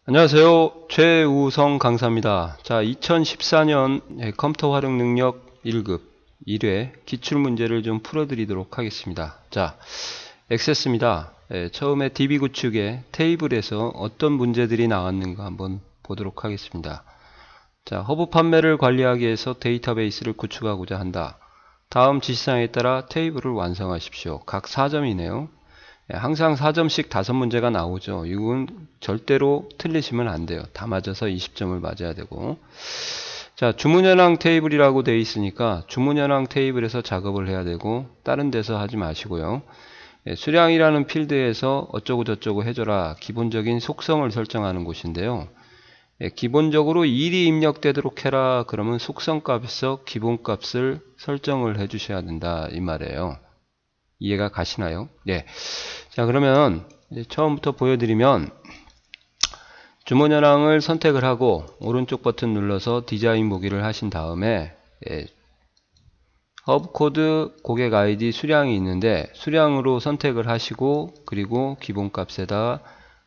안녕하세요. 최우성 강사입니다. 자, 2014년 컴퓨터 활용 능력 1급 1회 기출문제를 좀 풀어드리도록 하겠습니다. 자, 액세스입니다. 처음에 DB 구축의 테이블에서 어떤 문제들이 나왔는가 한번 보도록 하겠습니다. 자, 허브 판매를 관리하기 위해서 데이터베이스를 구축하고자 한다. 다음 지시사항에 따라 테이블을 완성하십시오. 각 4점이네요. 항상 4점씩 5문제가 나오죠. 이건 절대로 틀리시면 안 돼요. 다 맞아서 20점을 맞아야 되고. 자, 주문현황 테이블이라고 되어 있으니까 주문현황 테이블에서 작업을 해야 되고 다른 데서 하지 마시고요. 수량이라는 필드에서 어쩌고 저쩌고 해줘라. 기본적인 속성을 설정하는 곳인데요. 기본적으로 1이 입력되도록 해라. 그러면 속성값에서 기본값을 설정을 해 주셔야 된다. 이 말이에요. 이해가 가시나요? 네. 자, 그러면 이제 처음부터 보여드리면 주문현황을 선택을 하고 오른쪽 버튼 눌러서 디자인 보기를 하신 다음에 허브 코드 고객 아이디 수량이 있는데 수량으로 선택을 하시고 그리고 기본값에다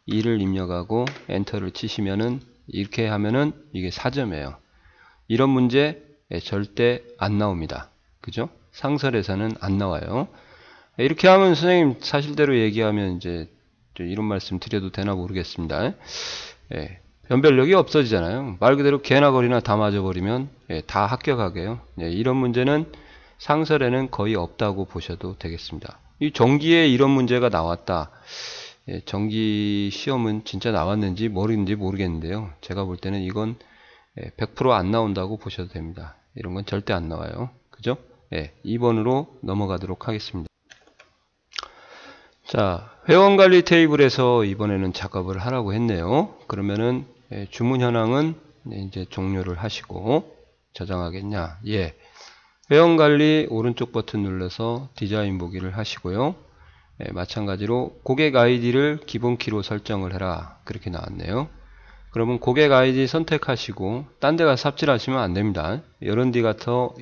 2를 입력하고 엔터를 치시면은 이렇게 하면은 이게 4점이에요. 이런 문제 절대 안 나옵니다. 그죠? 상설에서는 안 나와요. 이렇게 하면 선생님 사실대로 얘기하면 이제 이런 말씀 드려도 되나 모르겠습니다. 변별력이 없어지잖아요. 말 그대로 개나 거리나 다 맞아버리면 다 합격하게요. 이런 문제는 상설에는 거의 없다고 보셔도 되겠습니다. 이 정기에 이런 문제가 나왔다. 정기 시험은 진짜 나왔는지 모르겠는데요. 제가 볼 때는 이건 100% 안 나온다고 보셔도 됩니다. 이런 건 절대 안 나와요. 그죠? 2번으로 넘어가도록 하겠습니다. 자, 회원관리 테이블에서 이번에는 작업을 하라고 했네요. 그러면은 주문 현황은 이제 종료를 하시고 저장하겠냐? 예. 회원관리 오른쪽 버튼 눌러서 디자인 보기를 하시고요. 마찬가지로 고객 아이디를 기본키로 설정을 해라. 그렇게 나왔네요. 그러면 고객 아이디 선택하시고 딴 데 가서 삽질하시면 안 됩니다. 이런 데 가서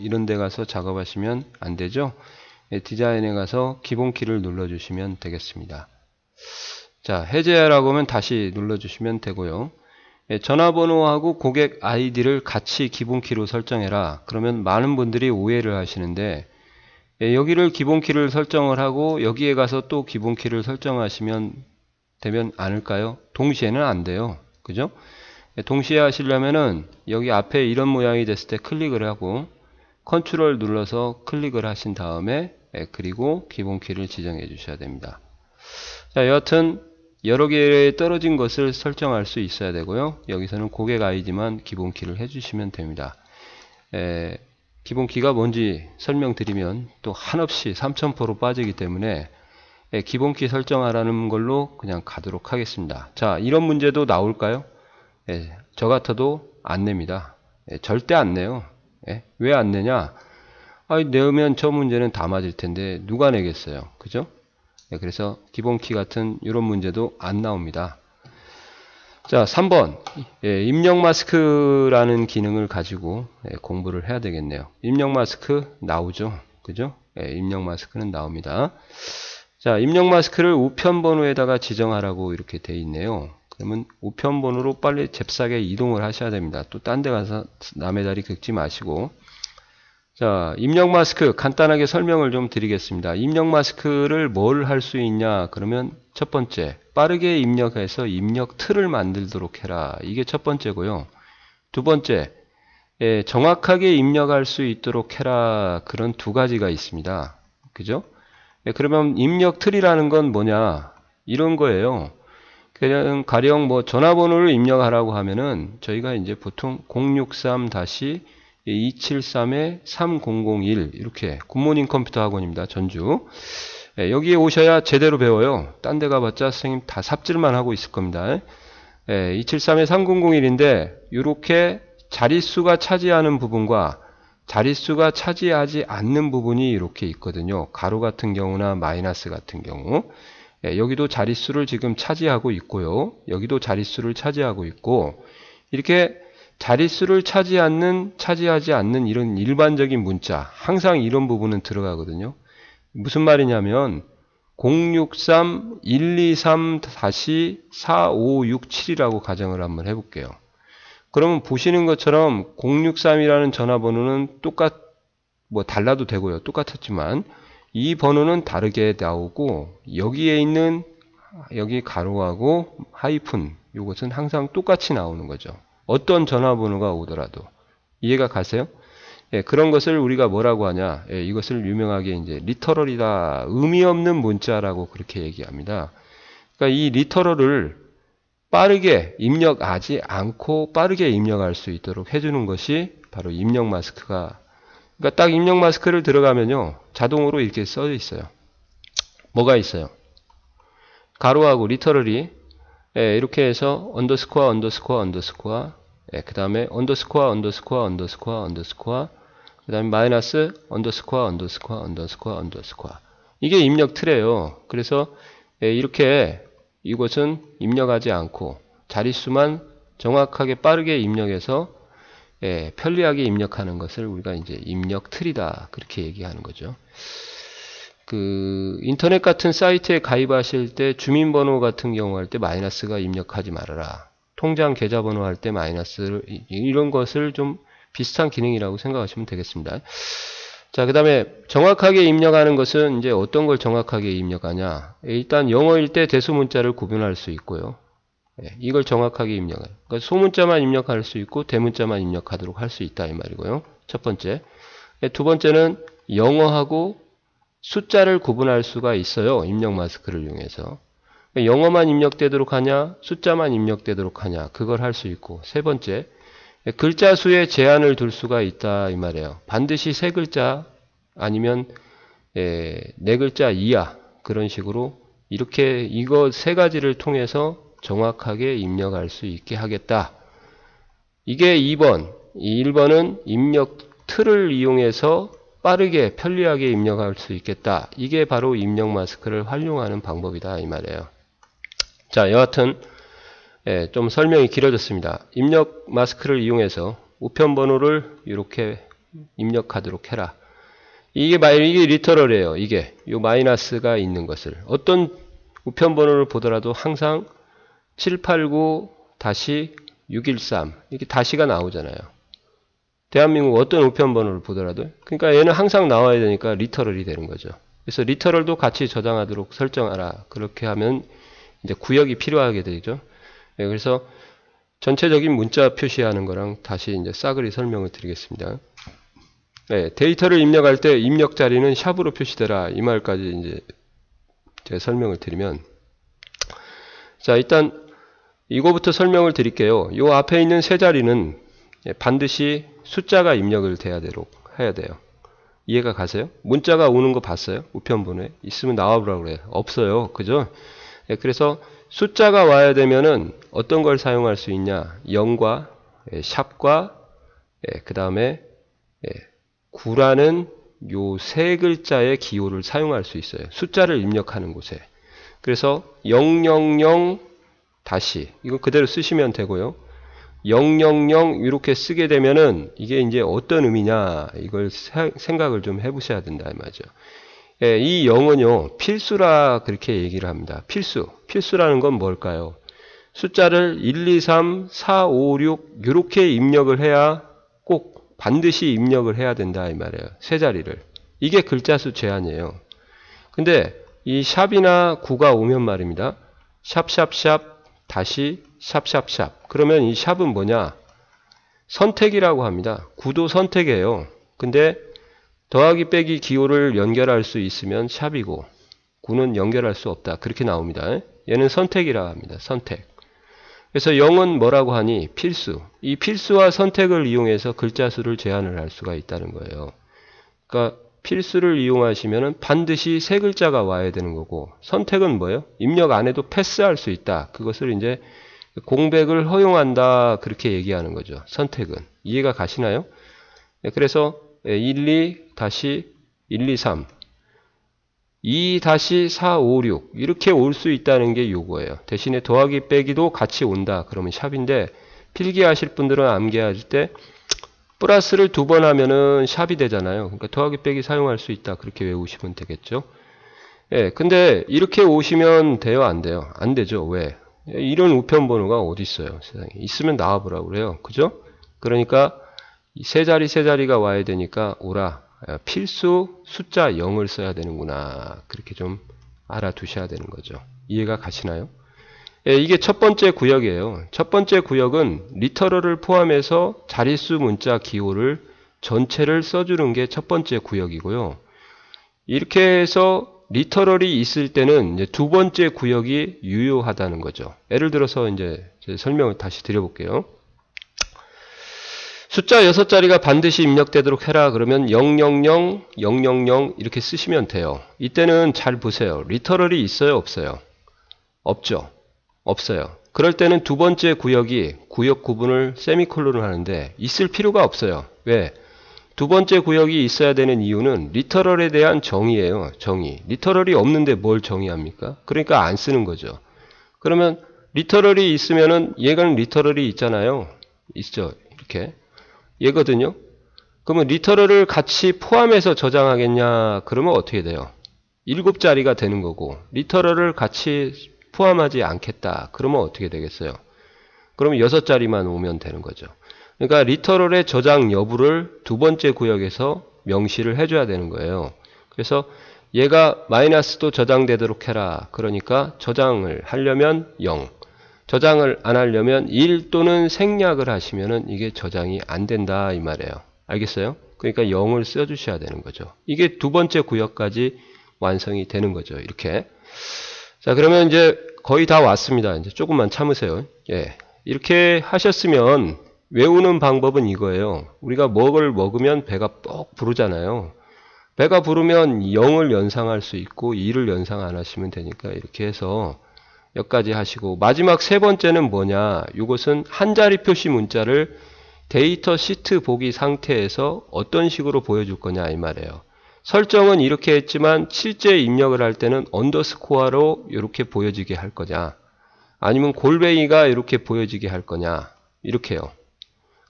작업하시면 안 되죠. 디자인에 가서 기본키를 눌러주시면 되겠습니다. 자, 해제하라고 하면 다시 눌러주시면 되고요. 전화번호하고 고객 아이디를 같이 기본키로 설정해라. 그러면 많은 분들이 오해를 하시는데 여기를 기본키를 설정을 하고 여기에 가서 또 기본키를 설정하시면 되면 않을까요? 동시에는 안 돼요. 그죠? 동시에 하시려면은 여기 앞에 이런 모양이 됐을 때 클릭을 하고 컨트롤 눌러서 클릭을 하신 다음에 그리고 기본키를 지정해 주셔야 됩니다. 자, 여하튼 여러 개의 떨어진 것을 설정할 수 있어야 되고요. 여기서는 고객 아이디만 기본키를 해주시면 됩니다. 기본키가 뭔지 설명드리면 또 한없이 3000%로 빠지기 때문에 기본키 설정하라는 걸로 그냥 가도록 하겠습니다. 자, 이런 문제도 나올까요? 저 같아도 안 냅니다. 절대 안 내요. 왜 안 내냐? 내면 저 문제는 다 맞을 텐데 누가 내겠어요? 그죠? 그래서 기본키 같은 이런 문제도 안 나옵니다. 자, 3번 입력 마스크라는 기능을 가지고 공부를 해야 되겠네요. 입력 마스크 나오죠? 그죠? 입력 마스크는 나옵니다. 자, 입력 마스크를 우편 번호에다가 지정하라고 이렇게 돼 있네요. 그러면 우편 번호로 빨리 잽싸게 이동을 하셔야 됩니다. 또 딴 데 가서 남의 다리 긁지 마시고. 자, 입력 마스크 간단하게 설명을 좀 드리겠습니다. 입력 마스크를 뭘 할 수 있냐? 그러면 첫 번째, 빠르게 입력해서 입력 틀을 만들도록 해라. 이게 첫 번째고요. 두 번째, 정확하게 입력할 수 있도록 해라. 그런 두 가지가 있습니다. 그죠? 그러면 입력 틀이라는 건 뭐냐? 이런 거예요. 그냥 가령 뭐 전화번호를 입력하라고 하면은 저희가 이제 보통 063-273-3001 이렇게 굿모닝 컴퓨터 학원입니다. 전주. 여기에 오셔야 제대로 배워요. 딴 데 가봤자 선생님 다 삽질만 하고 있을 겁니다. 273-3001인데 이렇게 자릿수가 차지하는 부분과 자릿수가 차지하지 않는 부분이 이렇게 있거든요. 가로 같은 경우나 마이너스 같은 경우. 여기도 자릿수를 지금 차지하고 있고요. 여기도 자릿수를 차지하고 있고 이렇게 자릿수를 차지하지 않는 이런 일반적인 문자 항상 이런 부분은 들어가거든요. 무슨 말이냐면 063-123-4567이라고 가정을 한번 해볼게요. 그러면 보시는 것처럼 063이라는 전화번호는 달라도 되고요. 똑같았지만 이 번호는 다르게 나오고 여기에 있는 여기 가로하고 하이픈 이것은 항상 똑같이 나오는 거죠. 어떤 전화번호가 오더라도. 이해가 가세요? 예, 그런 것을 우리가 뭐라고 하냐? 예, 이것을 유명하게 이제 리터럴이다. 의미 없는 문자라고 그렇게 얘기합니다. 그러니까 이 리터럴을 빠르게 입력하지 않고 빠르게 입력할 수 있도록 해주는 것이 바로 입력 마스크가. 그러니까 딱 입력 마스크를 들어가면요, 자동으로 이렇게 써 있어요. 뭐가 있어요? 가로하고 리터럴이 예, 이렇게 해서 언더스코어 예, 그 다음에 언더스코어 그 다음에 마이너스 언더스코어 이게 입력 틀이에요. 그래서 예, 이렇게 이것은 입력하지 않고 자릿수만 정확하게 빠르게 입력해서 예, 편리하게 입력하는 것을 우리가 이제 입력 틀이다 그렇게 얘기하는 거죠. 그 인터넷 같은 사이트에 가입하실 때 주민번호 같은 경우 할 때 마이너스가 입력하지 말아라. 통장 계좌번호 할 때 마이너스 이런 것을 좀 비슷한 기능이라고 생각하시면 되겠습니다. 자, 그 다음에 정확하게 입력하는 것은 이제 어떤 걸 정확하게 입력하냐. 일단 영어일 때 대소문자를 구분할 수 있고요. 예, 이걸 정확하게 입력해요. 그러니까 소문자만 입력할 수 있고 대문자만 입력하도록 할 수 있다 이 말이고요. 첫 번째. 예, 두 번째는 영어하고 숫자를 구분할 수가 있어요. 입력 마스크를 이용해서. 그러니까 영어만 입력되도록 하냐 숫자만 입력되도록 하냐 그걸 할 수 있고, 세 번째 글자 수에 제한을 둘 수가 있다 이 말이에요. 반드시 세 글자 아니면 네 글자 이하 그런 식으로 이렇게 이거 세 가지를 통해서 정확하게 입력할 수 있게 하겠다. 이게 2번. 1번은 입력 틀을 이용해서 빠르게 편리하게 입력할 수 있겠다. 이게 바로 입력 마스크를 활용하는 방법이다 이 말이에요. 자, 여하튼 좀 설명이 길어졌습니다. 입력 마스크를 이용해서 우편번호를 이렇게 입력하도록 해라. 이게 리터럴이에요. 이게 요 마이너스가 있는 것을 어떤 우편번호를 보더라도 항상 789-613 이렇게 다시가 나오잖아요. 대한민국 어떤 우편번호를 보더라도. 그러니까 얘는 항상 나와야 되니까 리터럴이 되는 거죠. 그래서 리터럴도 같이 저장하도록 설정하라. 그렇게 하면 이제 구역이 필요하게 되죠. 네, 그래서 전체적인 문자 표시하는 거랑 다시 이제 싸그리 설명을 드리겠습니다. 네, 데이터를 입력할 때 입력 자리는 샵으로 표시되라. 이 말까지 이제 제가 설명을 드리면, 자, 일단 이거부터 설명을 드릴게요. 이 앞에 있는 세 자리는 반드시 숫자가 입력을 돼야 해야 돼요. 이해가 가세요? 문자가 오는 거 봤어요? 우편번호에 있으면 나와보라고 그래요. 없어요. 그죠? 예, 그래서 숫자가 와야 되면은 어떤 걸 사용할 수 있냐? 0과 샵과 그 다음에 9라는 요 세 글자의 기호를 사용할 수 있어요. 숫자를 입력하는 곳에. 그래서 000 다시 이거 그대로 쓰시면 되고요. 000 이렇게 쓰게 되면은 이게 이제 어떤 의미냐 이걸 생각을 좀 해보셔야 된다 이 말이죠. 예, 이 0은요 필수라 그렇게 얘기를 합니다. 필수라는 건 뭘까요? 숫자를 1, 2, 3, 4, 5, 6 이렇게 입력을 해야 꼭 반드시 입력을 해야 된다 이 말이에요. 세 자리를. 이게 글자 수 제한이에요. 근데 이 샵이나 9가 오면 말입니다. 샵샵샵 다시 샵샵샵. 그러면 이 샵은 뭐냐? 선택이라고 합니다. 9도 선택이에요. 근데 더하기 빼기 기호를 연결할 수 있으면 샵이고 9는 연결할 수 없다. 그렇게 나옵니다. 얘는 선택이라 합니다. 선택. 그래서 0은 뭐라고 하니? 필수. 이 필수와 선택을 이용해서 글자 수를 제한을 할 수가 있다는 거예요. 그러니까 필수를 이용하시면 반드시 세 글자가 와야 되는 거고, 선택은 뭐예요? 입력 안 해도 패스할 수 있다. 그것을 이제 공백을 허용한다. 그렇게 얘기하는 거죠. 선택은. 이해가 가시나요? 그래서 1, 2, 다시 1, 2, 3 2, 다시 4, 5, 6 이렇게 올 수 있다는 게 요거예요. 대신에 더하기 빼기도 같이 온다. 그러면 샵인데, 필기하실 분들은 암기하실 때 플러스를 2번 하면은 샵이 되잖아요. 그러니까 더하기 빼기 사용할 수 있다. 그렇게 외우시면 되겠죠. 예, 근데 이렇게 오시면 돼요, 안 돼요? 안 되죠. 왜? 이런 우편 번호가 어디 있어요, 세상에. 있으면 나와보라고 그래요. 그죠? 그러니까 세 자리 세 자리가 와야 되니까 오라. 필수 숫자 0을 써야 되는구나. 그렇게 좀 알아두셔야 되는 거죠. 이해가 가시나요? 예, 이게 첫 번째 구역이에요. 첫 번째 구역은 리터럴을 포함해서 자릿수 문자 기호를 전체를 써주는 게 첫 번째 구역이고요. 이렇게 해서 리터럴이 있을 때는 이제 두 번째 구역이 유효하다는 거죠. 예를 들어서 이제 설명을 다시 드려볼게요. 숫자 6자리가 반드시 입력되도록 해라. 그러면 000, 000 이렇게 쓰시면 돼요. 이때는 잘 보세요. 리터럴이 있어요, 없어요? 없죠. 없어요. 그럴 때는 두 번째 구역이 구역 구분을 세미콜론을 하는데 있을 필요가 없어요. 왜? 두 번째 구역이 있어야 되는 이유는 리터럴에 대한 정의예요. 정의. 리터럴이 없는데 뭘 정의합니까? 그러니까 안 쓰는 거죠. 그러면 리터럴이 있으면은 얘는 리터럴이 있잖아요. 있죠. 이렇게. 얘거든요. 그러면 리터럴을 같이 포함해서 저장하겠냐? 그러면 어떻게 돼요? 7자리가 되는 거고 리터럴을 같이 포함하지 않겠다. 그러면 어떻게 되겠어요? 그러면 6자리만 오면 되는 거죠. 그러니까 리터럴의 저장 여부를 두 번째 구역에서 명시를 해줘야 되는 거예요. 그래서 얘가 마이너스도 저장되도록 해라. 그러니까 저장을 하려면 0, 저장을 안 하려면 1 또는 생략을 하시면은 이게 저장이 안 된다 이 말이에요. 알겠어요? 그러니까 0을 써주셔야 되는 거죠. 이게 두 번째 구역까지 완성이 되는 거죠. 이렇게. 자, 그러면 이제 거의 다 왔습니다. 이제 조금만 참으세요. 예. 이렇게 하셨으면 외우는 방법은 이거예요. 우리가 먹을 먹으면 배가 뻑 부르잖아요. 배가 부르면 0을 연상할 수 있고 2를 연상 안 하시면 되니까 이렇게 해서 여기까지 하시고 마지막 세 번째는 뭐냐? 이것은 한 자리 표시 문자를 데이터 시트 보기 상태에서 어떤 식으로 보여줄 거냐 이 말이에요. 설정은 이렇게 했지만 실제 입력을 할 때는 언더스코어로 이렇게 보여지게 할 거냐? 아니면 골뱅이가 이렇게 보여지게 할 거냐? 이렇게요.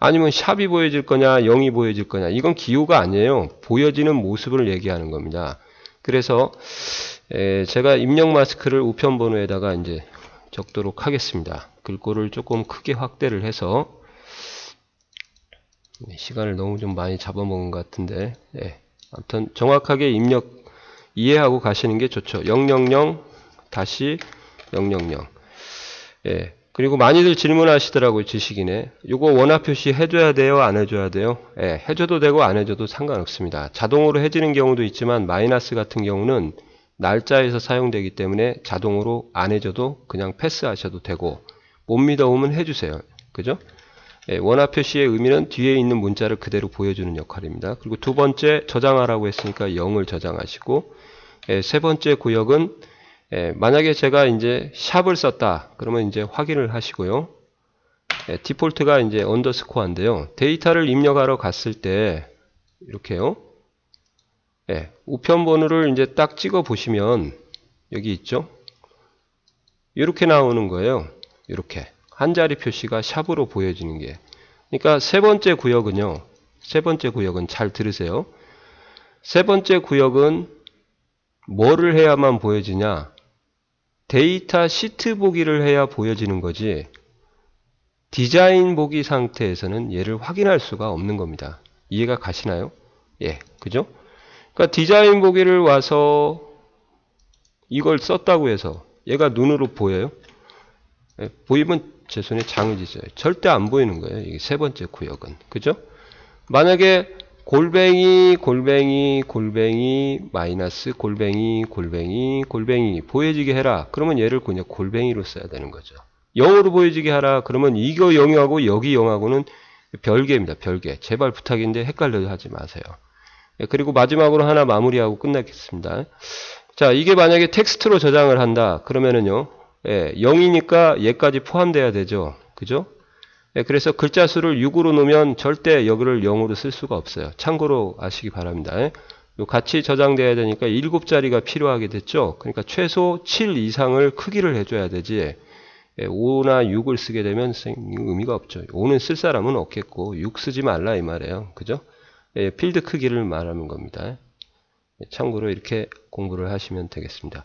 아니면 샵이 보여질 거냐, 0이 보여질 거냐. 이건 기호가 아니에요. 보여지는 모습을 얘기하는 겁니다. 그래서 제가 입력 마스크를 우편 번호에다가 이제 적도록 하겠습니다. 글꼴을 조금 크게 확대를 해서 시간을 너무 좀 많이 잡아먹은 것 같은데 아무튼 정확하게 입력 이해하고 가시는 게 좋죠. 000 다시 000 그리고 많이들 질문하시더라고요. 지식인에. 이거 원화 표시 해줘야 돼요? 안 해줘야 돼요? 해줘도 되고 안 해줘도 상관없습니다. 자동으로 해지는 경우도 있지만 마이너스 같은 경우는 날짜에서 사용되기 때문에 자동으로 안 해줘도 그냥 패스하셔도 되고 못 믿어오면 해주세요. 그죠? 원화 표시의 의미는 뒤에 있는 문자를 그대로 보여주는 역할입니다. 그리고 두 번째 저장하라고 했으니까 0을 저장하시고 세 번째 구역은 만약에 제가 이제 샵을 썼다 그러면 이제 확인을 하시고요. 디폴트가 이제 언더스코어인데요. 데이터를 입력하러 갔을 때 이렇게요. 우편 번호를 이제 딱 찍어 보시면 여기 있죠. 이렇게 나오는 거예요. 이렇게 한 자리 표시가 샵으로 보여지는 게. 그러니까 세 번째 구역은요. 세 번째 구역은 잘 들으세요. 세 번째 구역은 뭐를 해야만 보여지냐? 데이터 시트 보기를 해야 보여지는 거지 디자인 보기 상태에서는 얘를 확인할 수가 없는 겁니다. 이해가 가시나요? 그죠? 그러니까 디자인 보기를 와서 이걸 썼다고 해서 얘가 눈으로 보여요? 보이면 제 손에 장을 지져요. 절대 안 보이는 거예요. 이게 세 번째 구역은. 그죠? 만약에 골뱅이 마이너스 골뱅이 보여지게 해라. 그러면 얘를 그냥 골뱅이로 써야 되는 거죠. 0으로 보여지게 하라. 그러면 이거 0하고 여기 0하고는 별개입니다. 별개. 제발 부탁인데 헷갈려 하지 마세요. 그리고 마지막으로 하나 마무리하고 끝내겠습니다. 자, 이게 만약에 텍스트로 저장을 한다. 그러면은요. 0이니까 얘까지 포함돼야 되죠. 그죠? 그래서 글자 수를 6으로 놓으면 절대 여기를 0으로 쓸 수가 없어요. 참고로 아시기 바랍니다. 같이 저장돼야 되니까 7자리가 필요하게 됐죠. 그러니까 최소 7 이상을 크기를 해줘야 되지 5나 6을 쓰게 되면 의미가 없죠. 5는 쓸 사람은 없겠고 6 쓰지 말라 이 말이에요. 그죠? 필드 크기를 말하는 겁니다. 참고로 이렇게 공부를 하시면 되겠습니다.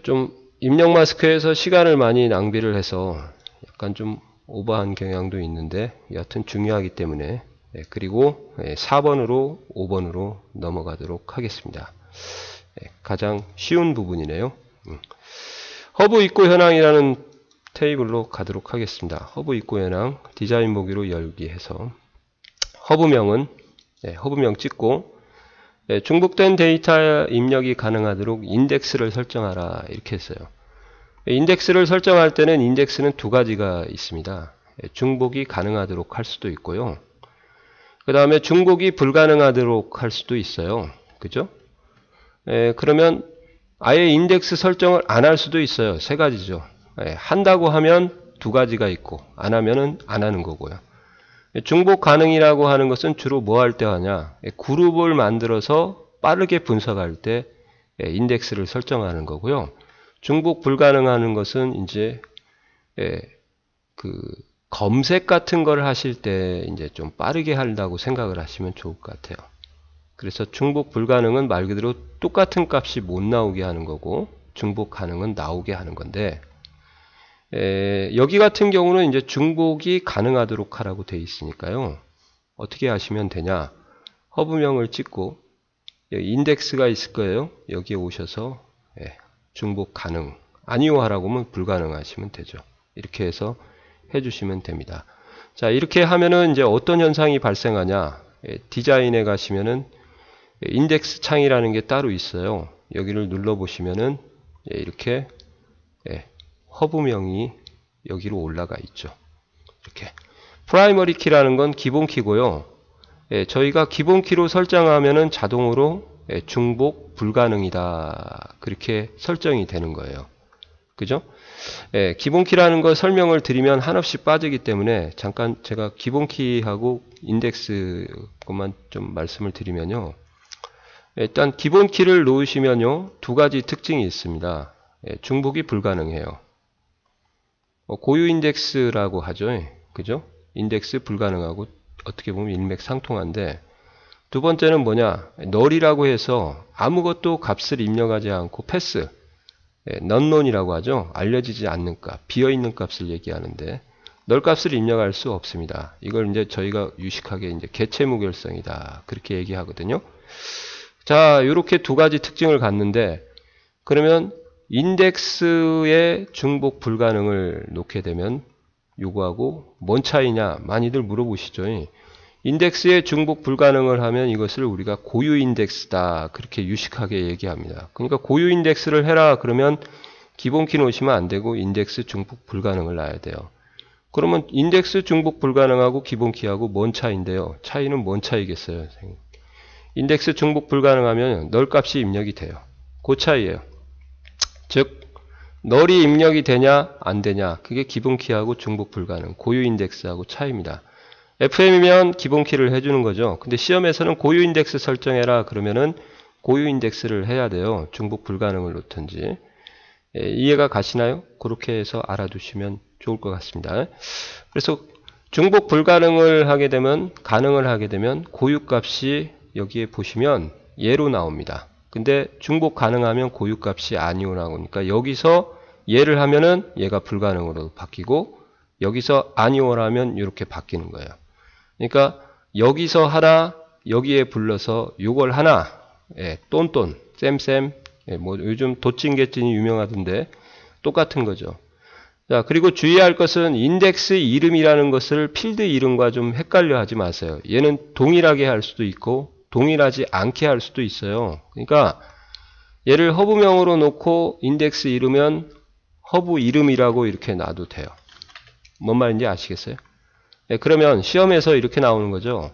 좀 입력 마스크에서 시간을 많이 낭비를 해서 약간 좀 오버한 경향도 있는데 여하튼 중요하기 때문에 그리고 4번으로 5번으로 넘어가도록 하겠습니다. 가장 쉬운 부분이네요. 허브 입고 현황이라는 테이블로 가도록 하겠습니다. 허브 입고 현황 디자인 보기로 열기 해서 허브명은 허브명 찍고 중복된 데이터 입력이 가능하도록 인덱스를 설정하라 이렇게 했어요. 인덱스를 설정할 때는 인덱스는 두 가지가 있습니다. 중복이 가능하도록 할 수도 있고요. 그 다음에 중복이 불가능하도록 할 수도 있어요. 그죠? 그러면 아예 인덱스 설정을 안 할 수도 있어요. 세 가지죠. 한다고 하면 두 가지가 있고 안 하면은 안 하는 거고요. 중복 가능이라고 하는 것은 주로 뭐 할 때 하냐? 그룹을 만들어서 빠르게 분석할 때 인덱스를 설정하는 거고요. 중복 불가능하는 것은 이제 그 검색 같은 걸 하실 때 이제 좀 빠르게 한다고 생각을 하시면 좋을 것 같아요. 그래서 중복 불가능은 말 그대로 똑같은 값이 못 나오게 하는 거고 중복 가능은 나오게 하는 건데 여기 같은 경우는 이제 중복이 가능하도록 하라고 되어 있으니까요. 어떻게 하시면 되냐? 허브명을 찍고 여기 인덱스가 있을 거예요. 여기에 오셔서 중복 가능 아니요 하라고 하면 불가능하시면 되죠. 이렇게 해서 해주시면 됩니다. 자, 이렇게 하면은 이제 어떤 현상이 발생하냐? 디자인에 가시면은 인덱스 창이라는 게 따로 있어요. 여기를 눌러 보시면은 이렇게 허브명이 여기로 올라가 있죠. 이렇게 프라이머리 키라는 건 기본 키고요. 저희가 기본 키로 설정하면은 자동으로 중복 불가능이다 그렇게 설정이 되는 거예요. 그죠? 기본 키라는 걸 설명을 드리면 한없이 빠지기 때문에 잠깐 제가 기본 키하고 인덱스 것만 좀 말씀을 드리면요. 일단 기본 키를 놓으시면요. 두 가지 특징이 있습니다. 중복이 불가능해요. 고유 인덱스라고 하죠. 그죠? 인덱스 불가능하고 어떻게 보면 일맥상통한데 두 번째는 뭐냐? 널이라고 해서 아무것도 값을 입력하지 않고 패스 넌논이라고 하죠. 알려지지 않는 값, 비어있는 값을 얘기하는데 널 값을 입력할 수 없습니다. 이걸 이제 저희가 유식하게 이제 개체 무결성이다 그렇게 얘기하거든요. 자, 이렇게 두 가지 특징을 갖는데 그러면 인덱스의 중복 불가능을 놓게 되면 요거하고 뭔 차이냐 많이들 물어보시죠. 인덱스의 중복 불가능을 하면 이것을 우리가 고유 인덱스다 그렇게 유식하게 얘기합니다. 그러니까 고유 인덱스를 해라 그러면 기본 키 놓으시면 안 되고 인덱스 중복 불가능을 놔야 돼요. 그러면 인덱스 중복 불가능하고 기본 키하고 뭔 차이인데요? 차이는 뭔 차이겠어요? 인덱스 중복 불가능하면 널 값이 입력이 돼요. 그 차이예요. 즉 널이 입력이 되냐 안 되냐 그게 기본 키하고 중복 불가능 고유 인덱스하고 차이입니다. FM이면 기본 키를 해주는 거죠. 근데 시험에서는 고유 인덱스 설정해라 그러면은 고유 인덱스를 해야 돼요. 중복 불가능을 놓든지. 이해가 가시나요? 그렇게 해서 알아두시면 좋을 것 같습니다. 그래서 중복 불가능을 하게 되면 가능을 하게 되면 고유 값이 여기에 보시면 예로 나옵니다. 근데 중복 가능하면 고유 값이 아니오 나오니까 여기서 예를 하면은 얘가 불가능으로 바뀌고 여기서 아니오라면 이렇게 바뀌는 거예요. 그러니까 여기서 하나 여기에 불러서 요걸 하나 똔똔 쌤쌤 뭐 요즘 도찐개찐이 유명하던데 똑같은 거죠. 자, 그리고 주의할 것은 인덱스 이름이라는 것을 필드 이름과 좀 헷갈려 하지 마세요. 얘는 동일하게 할 수도 있고 동일하지 않게 할 수도 있어요. 그러니까 얘를 허브명으로 놓고 인덱스 이름은 허브 이름이라고 이렇게 놔도 돼요. 뭔 말인지 아시겠어요? 그러면 시험에서 이렇게 나오는 거죠.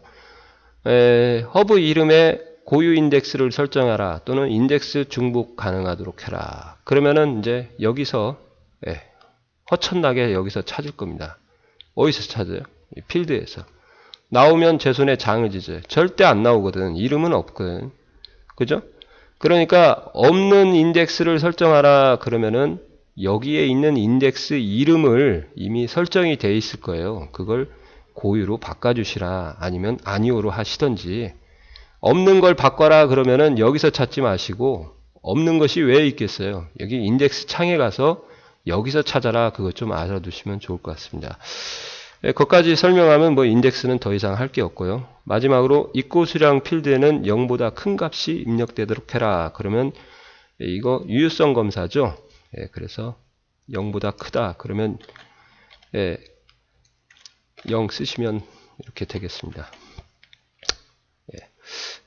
허브 이름에 고유 인덱스를 설정하라 또는 인덱스 중복 가능하도록 해라. 그러면은 이제 여기서 허천나게 여기서 찾을 겁니다. 어디서 찾아요? 이 필드에서. 나오면 제 손에 장을 지져요. 절대 안 나오거든. 이름은 없거든. 그죠? 그러니까 없는 인덱스를 설정하라 그러면은 여기에 있는 인덱스 이름을 이미 설정이 돼 있을 거예요. 그걸 고유로 바꿔주시라 아니면 아니오로 하시던지 없는 걸 바꿔라 그러면은 여기서 찾지 마시고 없는 것이 왜 있겠어요? 여기 인덱스 창에 가서 여기서 찾아라. 그것 좀 알아두시면 좋을 것 같습니다. 거기까지 설명하면 뭐 인덱스는 더 이상 할 게 없고요. 마지막으로 입고 수량 필드에는 0보다 큰 값이 입력되도록 해라. 그러면 이거 유효성 검사죠. 그래서 0보다 크다. 그러면 0 쓰시면 이렇게 되겠습니다.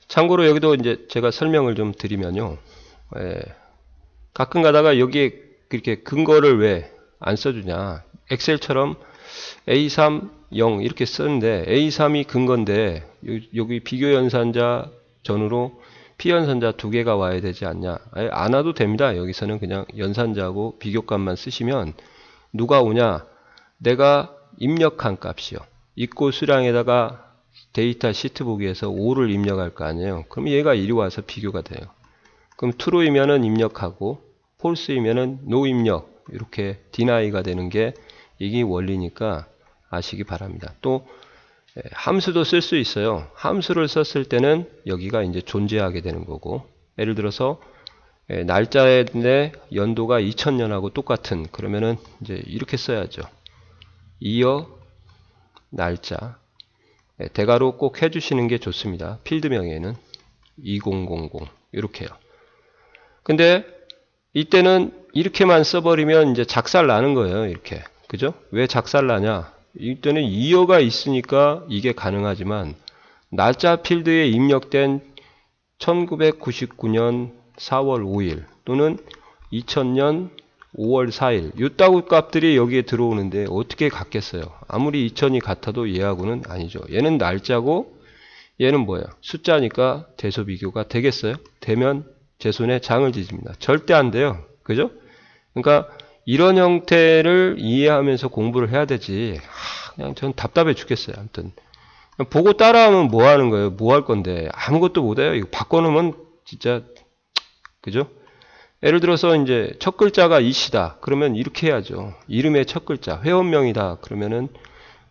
참고로 여기도 이제 제가 설명을 좀 드리면요. 가끔 가다가 여기에 그렇게 근거를 왜 안 써주냐. 엑셀처럼 A3, 0 이렇게 쓰는데 A3이 근거인데 여기 비교 연산자 전후로 피연산자 두 개가 와야 되지 않냐. 안 와도 됩니다. 여기서는 그냥 연산자하고 비교값만 쓰시면 누가 오냐. 내가 입력한 값이요. 입고 수량에다가 데이터 시트 보기에서 5를 입력할 거 아니에요. 그럼 얘가 이리 와서 비교가 돼요. 그럼 true이면은 입력하고 false이면은 no 입력 이렇게 deny가 되는 게 이게 원리니까 아시기 바랍니다. 또 함수도 쓸 수 있어요. 함수를 썼을 때는 여기가 이제 존재하게 되는 거고 예를 들어서 날짜의 연도가 2000년하고 똑같은 그러면은 이제 이렇게 써야죠. 이어 날짜 대괄호 꼭 해주시는 게 좋습니다. 필드명에는 2000 이렇게요. 근데 이때는 이렇게만 써버리면 이제 작살 나는 거예요. 이렇게 그죠? 왜 작살 나냐? 이때는 이어가 있으니까 이게 가능하지만 날짜 필드에 입력된 1999년 4월 5일 또는 2000년 5월 4일 이따구 값들이 여기에 들어오는데 어떻게 같겠어요? 아무리 2000이 같아도 얘하고는 아니죠. 얘는 날짜고 얘는 뭐예요? 숫자니까 대소 비교가 되겠어요? 되면 제 손에 장을 지집니다. 절대 안 돼요. 그죠? 그러니까 이런 형태를 이해하면서 공부를 해야 되지. 그냥 전 답답해 죽겠어요. 아무튼 보고 따라하면 뭐 하는 거예요? 뭐 할 건데 아무것도 못해요. 이거 바꿔놓으면 진짜 그죠? 예를 들어서 이제 첫 글자가 이시다. 그러면 이렇게 해야죠. 이름의 첫 글자 회원명이다. 그러면은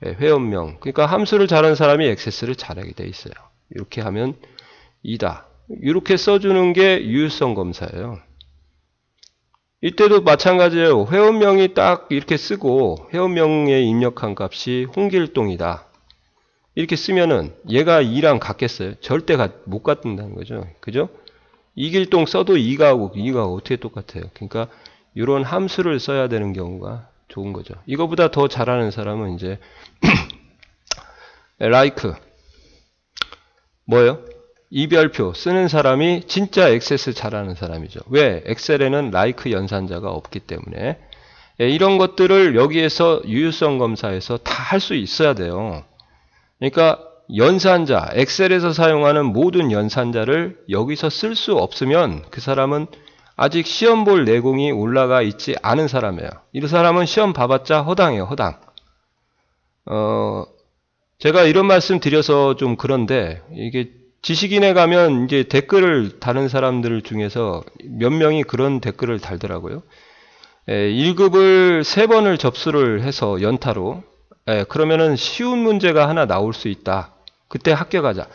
회원명. 그러니까 함수를 잘하는 사람이 액세스를 잘하게 돼 있어요. 이렇게 하면 이다. 이렇게 써주는 게 유효성 검사예요. 이때도 마찬가지예요. 회원명이 딱 이렇게 쓰고 회원명에 입력한 값이 홍길동이다. 이렇게 쓰면은 얘가 2랑 같겠어요? 절대 못 같는다는 거죠. 그죠? 이길동 써도 2가 어떻게 똑같아요? 그러니까 이런 함수를 써야 되는 경우가 좋은 거죠. 이거보다 더 잘하는 사람은 이제 like 뭐예요? 이별표 쓰는 사람이 진짜 액세스 잘하는 사람이죠. 왜? 엑셀에는 like 연산자가 없기 때문에 이런 것들을 여기에서 유효성 검사에서 다 할 수 있어야 돼요. 그러니까 연산자, 엑셀에서 사용하는 모든 연산자를 여기서 쓸 수 없으면 그 사람은 아직 시험 볼 내공이 올라가 있지 않은 사람이에요. 이 사람은 시험 봐봤자 허당이에요. 허당. 제가 이런 말씀 드려서 좀 그런데 이게 지식인에 가면 이제 댓글을 다는 사람들 중에서 몇 명이 그런 댓글을 달더라고요. 1급을 3번을 접수를 해서 연타로 그러면은 쉬운 문제가 하나 나올 수 있다. 그때 합격하자.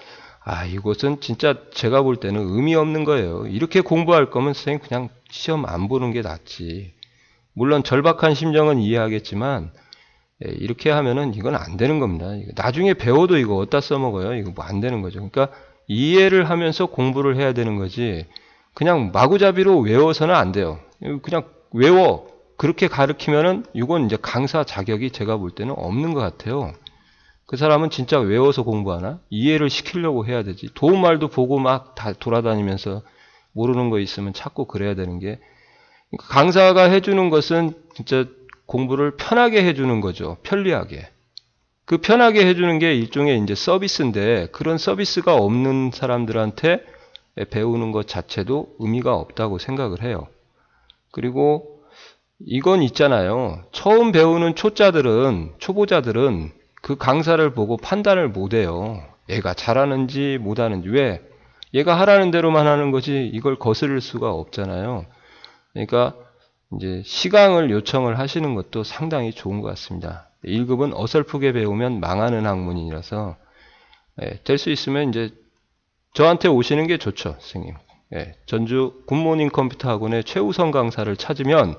이것은 진짜 제가 볼 때는 의미 없는 거예요. 이렇게 공부할 거면 선생님 그냥 시험 안 보는 게 낫지. 물론 절박한 심정은 이해하겠지만 이렇게 하면은 이건 안 되는 겁니다. 나중에 배워도 이거 어디다 써먹어요? 이거 뭐 안 되는 거죠. 그러니까 이해를 하면서 공부를 해야 되는 거지 그냥 마구잡이로 외워서는 안 돼요. 그냥 외워 그렇게 가르치면은 이건 이제 강사 자격이 제가 볼 때는 없는 것 같아요. 그 사람은 진짜 외워서 공부하나? 이해를 시키려고 해야 되지. 도움말도 보고 막 다 돌아다니면서 모르는 거 있으면 찾고 그래야 되는 게 강사가 해주는 것은 진짜 공부를 편하게 해주는 거죠. 편리하게. 그 편하게 해주는 게 일종의 이제 서비스인데 그런 서비스가 없는 사람들한테 배우는 것 자체도 의미가 없다고 생각을 해요. 그리고 이건 있잖아요. 처음 배우는 초보자들은 그 강사를 보고 판단을 못해요. 얘가 잘하는지 못하는지. 왜? 얘가 하라는 대로만 하는 거지 이걸 거스를 수가 없잖아요. 그러니까 이제 시강을 요청을 하시는 것도 상당히 좋은 것 같습니다. 1급은 어설프게 배우면 망하는 학문이라서 될 수 있으면 이제 저한테 오시는 게 좋죠, 선생님. 예, 전주 굿모닝 컴퓨터 학원의 최우선 강사를 찾으면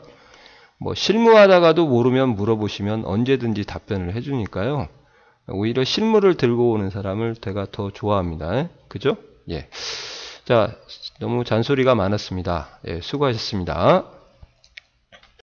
뭐 실무하다가도 모르면 물어보시면 언제든지 답변을 해주니까요. 오히려 실무를 들고 오는 사람을 제가 더 좋아합니다. 그죠? 예. 자, 너무 잔소리가 많았습니다. 예, 수고하셨습니다.